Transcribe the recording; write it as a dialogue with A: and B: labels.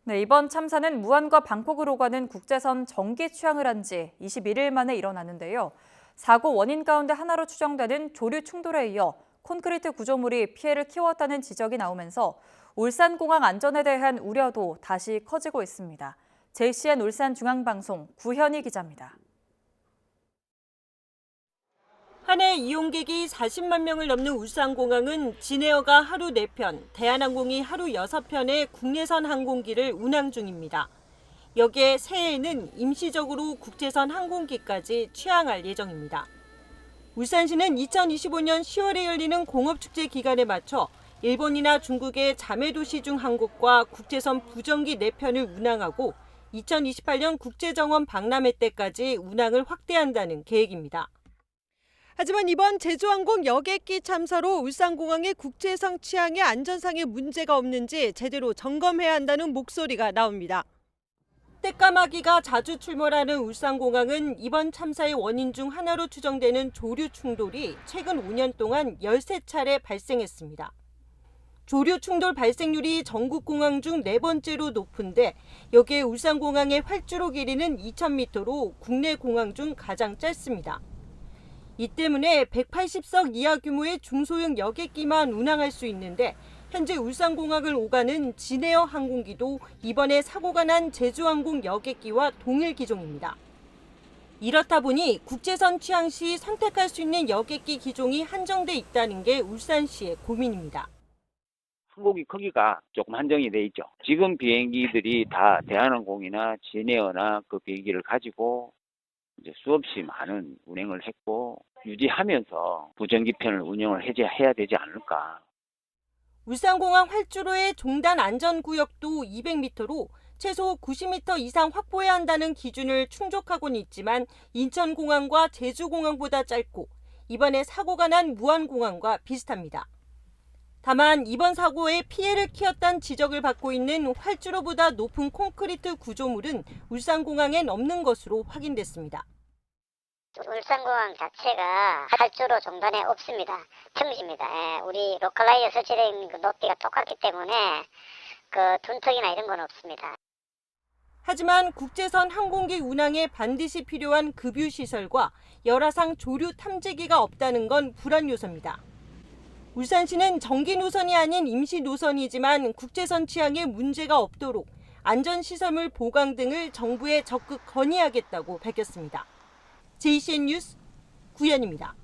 A: 네, 이번 참사는 무안과 방콕으로 가는 국제선 정기 취항을 한 지 21일 만에 일어났는데요. 사고 원인 가운데 하나로 추정되는 조류 충돌에 이어 콘크리트 구조물이 피해를 키웠다는 지적이 나오면서 울산공항 안전에 대한 우려도 다시 커지고 있습니다. JCN 울산중앙방송 구현희 기자입니다.
B: 한 해 이용객이 40만 명을 넘는 울산공항은 진에어가 하루 4편, 대한항공이 하루 6편의 국내선 항공기를 운항 중입니다. 여기에 새해에는 임시적으로 국제선 항공기까지 취항할 예정입니다. 울산시는 2025년 10월에 열리는 공업축제 기간에 맞춰 일본이나 중국의 자매도시 중 한 곳과 국제선 부정기 4편을 운항하고 2028년 국제정원 박람회 때까지 운항을 확대한다는 계획입니다. 하지만 이번 제주항공 여객기 참사로 울산공항의 국제선 취항에 안전상의 문제가 없는지 제대로 점검해야 한다는 목소리가 나옵니다. 떼까마귀가 자주 출몰하는 울산공항은 이번 참사의 원인 중 하나로 추정되는 조류 충돌이 최근 5년 동안 13차례 발생했습니다. 조류 충돌 발생률이 전국 공항 중 4번째로 높은데 여기에 울산공항의 활주로 길이는 2,000m로 국내 공항 중 가장 짧습니다. 이 때문에 180석 이하 규모의 중소형 여객기만 운항할 수 있는데 현재 울산공항을 오가는 진에어 항공기도 이번에 사고가 난 제주항공 여객기와 동일 기종입니다. 이렇다 보니 국제선 취항 시 선택할 수 있는 여객기 기종이 한정돼 있다는 게 울산시의 고민입니다.
C: 항공기 크기가 조금 한정이 돼 있죠. 지금 비행기들이 다 대한항공이나 진에어나 그 비행기를 가지고 이제 수없이 많은 운행을 했고 유지하면서 부정기편을 운영을 해야 되지 않을까.
B: 울산공항 활주로의 종단 안전구역도 200m로 최소 90m 이상 확보해야 한다는 기준을 충족하고는 있지만 인천공항과 제주공항보다 짧고 이번에 사고가 난 무안공항과 비슷합니다. 다만 이번 사고에 피해를 키웠다는 지적을 받고 있는 활주로보다 높은 콘크리트 구조물은 울산공항엔 없는 것으로 확인됐습니다.
D: 울산공항 자체가 활주로 종단에 없습니다. 평지입니다. 우리 로컬라이저 설치된 그 높이가 똑같기 때문에 그 둔턱이나 이런 건 없습니다.
B: 하지만 국제선 항공기 운항에 반드시 필요한 급유시설과 열화상 조류 탐지기가 없다는 건 불안 요소입니다. 울산시는 정기 노선이 아닌 임시 노선이지만 국제선 취항에 문제가 없도록 안전시설물 보강 등을 정부에 적극 건의하겠다고 밝혔습니다. JCN 뉴스 구현입니다.